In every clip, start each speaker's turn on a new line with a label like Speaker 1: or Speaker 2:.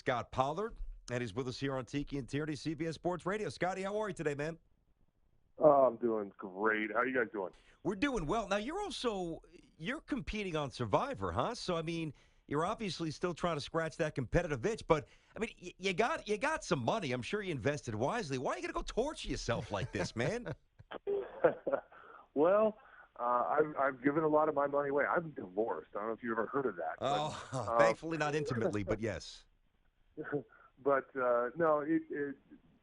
Speaker 1: Scot Pollard, and he's with us here on Tiki and Tierney, CBS Sports Radio. Scotty, how are you today, man?
Speaker 2: Oh, I'm doing great. How are you guys doing?
Speaker 1: We're doing well. Now, you're competing on Survivor, huh? So, I mean, you're obviously still trying to scratch that competitive itch, but, I mean, you got some money. I'm sure you invested wisely. Why are you going to go torture yourself like this, man?
Speaker 2: Well, I've given a lot of my money away. I'm divorced. I don't know if you ever heard of that.
Speaker 1: Oh,
Speaker 2: But,
Speaker 1: thankfully not intimately, but yes.
Speaker 2: but no,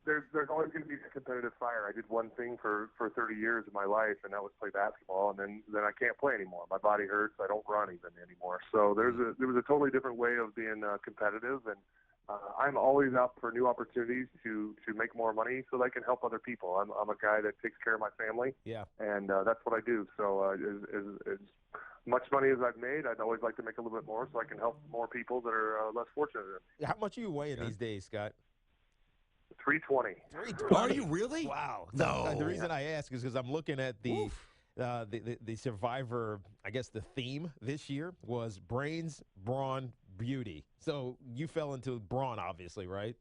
Speaker 2: there's always going to be a competitive fire. I did one thing for 30 years of my life, and that was play basketball, and then I can't play anymore. My body hurts. I don't run even anymore. So there was a totally different way of being competitive, and I'm always out for new opportunities to make more money so that I can help other people. I'm a guy that takes care of my family, and that's what I do. So as much money as I've made, I'd always like to make a little bit more so I can help more people that are less fortunate than me.
Speaker 3: How much are you weighing these days, Scott?
Speaker 2: 320.
Speaker 3: 320.
Speaker 1: Are you really?
Speaker 3: Wow.
Speaker 1: No.
Speaker 3: The reason I ask is because I'm looking at the Survivor. I guess the theme this year was brains, brawn, beauty. So you fell into brawn, obviously, right?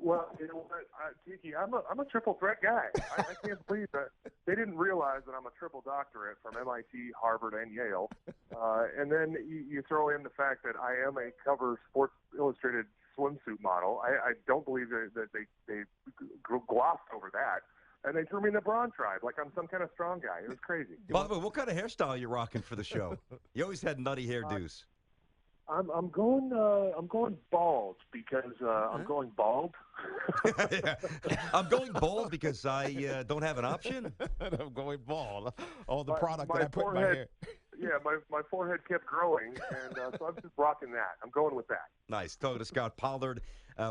Speaker 2: Well, you know what, Tiki, I'm a triple threat guy. I can't believe that they didn't realize that I'm a triple doctorate from MIT, Harvard, and Yale. And then you throw in the fact that I am a cover Sports Illustrated swimsuit model. I don't believe that they glossed over that. And they threw me in the Braun tribe like I'm some kind of strong guy. It was crazy.
Speaker 1: By the way, what kind of hairstyle are you rocking for the show? You always had nutty hairdos.
Speaker 2: I'm going bald because I'm going bald.
Speaker 1: Yeah. I'm going bald because I don't have an option.
Speaker 3: I'm going bald. All the product
Speaker 2: my
Speaker 3: that I put in my hair.
Speaker 2: Yeah, my forehead kept growing, and so I'm just rocking that. I'm going with that.
Speaker 1: Nice. Talking to Scot Pollard,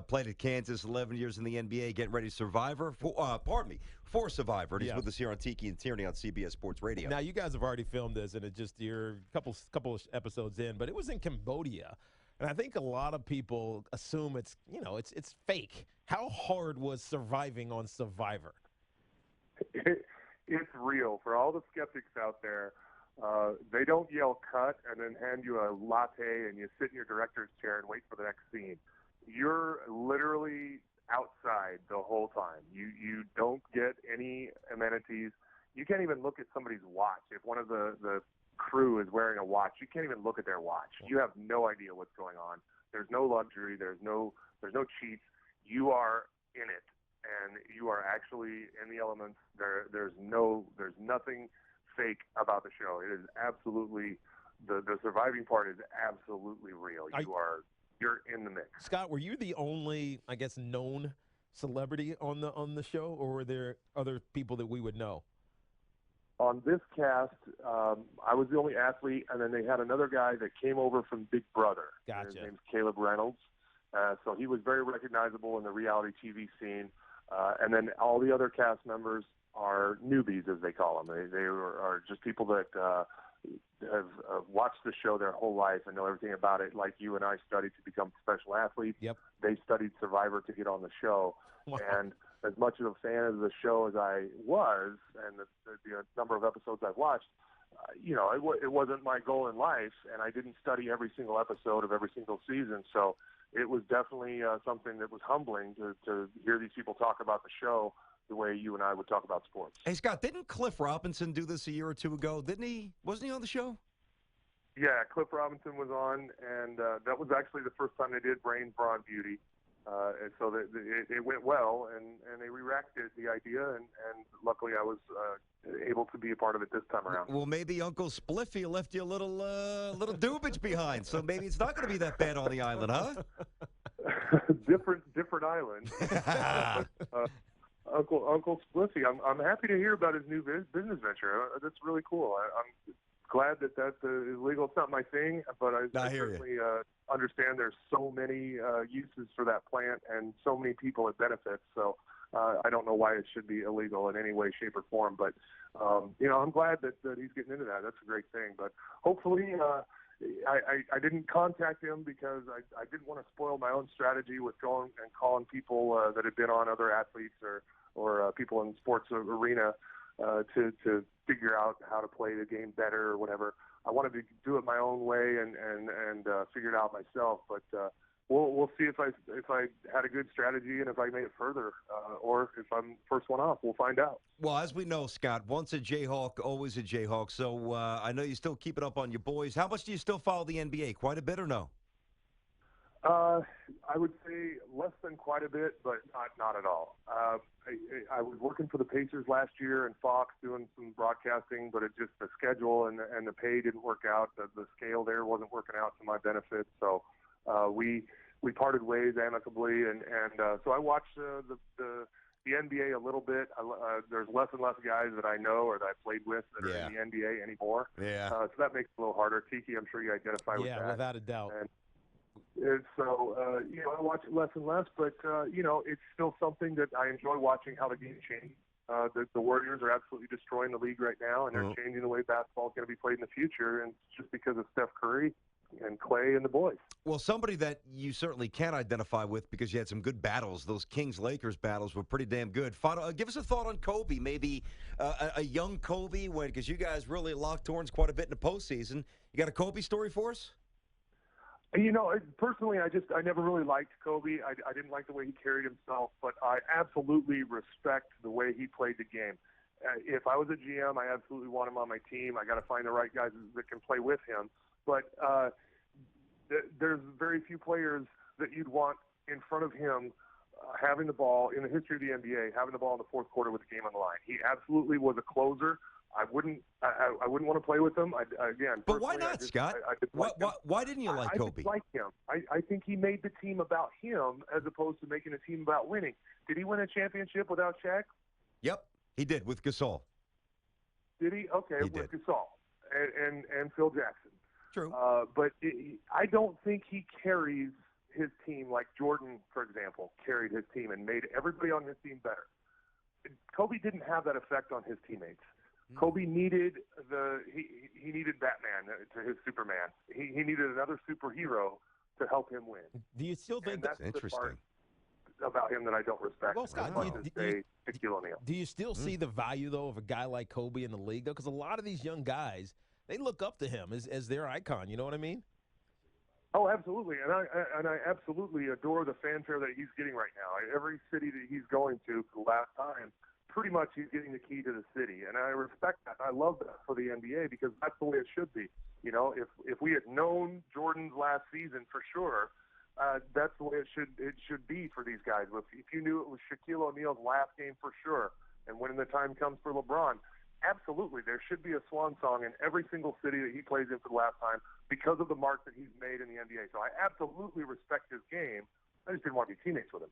Speaker 1: played at Kansas, 11 years in the NBA, getting ready to Survivor. For Survivor. And he's with us here on Tiki and Tierney on CBS Sports Radio.
Speaker 3: Now, you guys have already filmed this, and you're a couple of episodes in, but it was in Cambodia. And I think a lot of people assume it's fake. How hard was surviving on Survivor?
Speaker 2: It's real. For all the skeptics out there, they don't yell cut and then hand you a latte and you sit in your director's chair and wait for the next scene. You're literally outside the whole time. You don't get any amenities. You can't even look at somebody's watch. If one of the crew is wearing a watch, you can't even look at their watch. You have no idea what's going on. There's no luxury. There's no cheats. You are in it, and you are actually in the elements. There's nothing fake about the show. It is absolutely the surviving part is absolutely real. You're in the mix.
Speaker 3: Scott, were you the only, I guess, known celebrity on the show, or were there other people that we would know?
Speaker 2: On this cast, I was the only athlete, and then they had another guy that came over from Big Brother.
Speaker 3: Gotcha.
Speaker 2: His name's Caleb Reynolds. So he was very recognizable in the reality TV scene. And then all the other cast members are newbies, as they call them. They are just people that have watched the show their whole life and know everything about it, like you and I studied to become professional athletes.
Speaker 3: Yep.
Speaker 2: They studied Survivor to get on the show.
Speaker 3: Wow.
Speaker 2: And as much of a fan of the show as I was, and the number of episodes I've watched, it wasn't my goal in life, and I didn't study every single episode of every single season. So it was definitely something that was humbling to hear these people talk about the show the way you and I would talk about sports.
Speaker 1: Hey, Scott, didn't Cliff Robinson do this a year or two ago? Didn't he? Wasn't he on the show?
Speaker 2: Yeah, Cliff Robinson was on, and that was actually the first time they did Brains, Brawn, Beauty. And so it went well, and they re-racked the idea, and luckily I was able to be a part of it this time around.
Speaker 1: Well, maybe Uncle Spliffy left you a little dubage behind, so maybe it's not going to be that bad on the island, huh?
Speaker 2: different island. Uncle Spliffy, I'm happy to hear about his new business venture. That's really cool. I'm glad that is legal. It's not my thing, but I certainly understand there's so many uses for that plant and so many people it benefits. So I don't know why it should be illegal in any way, shape, or form. But I'm glad that he's getting into that. That's a great thing. But hopefully, I didn't contact him because I didn't want to spoil my own strategy with going and calling people that had been on, other athletes or people in the sports arena to figure out how to play the game better or whatever. I wanted to do it my own way and figure it out myself. But we'll see if I had a good strategy and if I made it further, or if I'm first one off. We'll find out.
Speaker 1: Well, as we know, Scott, once a Jayhawk, always a Jayhawk. So I know you still keep it up on your boys. How much do you still follow the NBA? Quite a bit or no?
Speaker 2: I would say less than quite a bit, but not at all. I was working for the Pacers last year and Fox doing some broadcasting, but it just the schedule and the pay didn't work out. The scale there wasn't working out to my benefit, so we parted ways amicably, and so I watched the NBA a little bit. There's less and less guys that I know or that I played with that are in the NBA anymore.
Speaker 1: Yeah.
Speaker 2: So that makes it a little harder. Tiki, I'm sure you identify with that.
Speaker 3: Yeah, without a doubt.
Speaker 2: And so, I watch it less and less, but, it's still something that I enjoy watching how the game changes. The Warriors are absolutely destroying the league right now, and they're changing the way basketball is going to be played in the future, and it's just because of Steph Curry and Clay and the boys.
Speaker 1: Well, somebody that you certainly can identify with because you had some good battles. Those Kings-Lakers battles were pretty damn good. Give us a thought on Kobe, maybe a young Kobe, because you guys really locked horns quite a bit in the postseason. You got a Kobe story for us?
Speaker 2: Personally, I never really liked Kobe. I didn't like the way he carried himself, but I absolutely respect the way he played the game. If I was a GM, I absolutely want him on my team. I got to find the right guys that can play with him. But there's very few players that you'd want in front of him having the ball in the history of the NBA, having the ball in the fourth quarter with the game on the line. He absolutely was a closer. I wouldn't want to play with him.
Speaker 1: But why not, Scott? Why didn't you like Kobe?
Speaker 2: I like him. I think he made the team about him as opposed to making a team about winning. Did he win a championship without Shaq?
Speaker 1: Yep, he did with Gasol.
Speaker 2: Did he? Okay,
Speaker 1: he
Speaker 2: with
Speaker 1: did.
Speaker 2: Gasol and Phil Jackson.
Speaker 1: True.
Speaker 2: But I don't think he carries his team like Jordan, for example, carried his team and made everybody on his team better. Kobe didn't have that effect on his teammates. Kobe needed he needed Batman to his Superman. He needed another superhero to help him win.
Speaker 3: Do you still think
Speaker 2: that's
Speaker 1: interesting
Speaker 2: the part about him that I don't respect?
Speaker 3: Well, Scott, do you still see the value though of a guy like Kobe in the league though? Because a lot of these young guys, they look up to him as their icon. You know what I mean?
Speaker 2: Oh, absolutely, and I absolutely adore the fanfare that he's getting right now. Every city that he's going to for the last time, pretty much he's getting the key to the city, and I respect that. I love that for the NBA because that's the way it should be. If we had known Jordan's last season for sure, that's the way it should be for these guys. If you knew it was Shaquille O'Neal's last game for sure, and when the time comes for LeBron, absolutely there should be a swan song in every single city that he plays in for the last time because of the mark that he's made in the NBA. So I absolutely respect his game. I just didn't want to be teammates with him.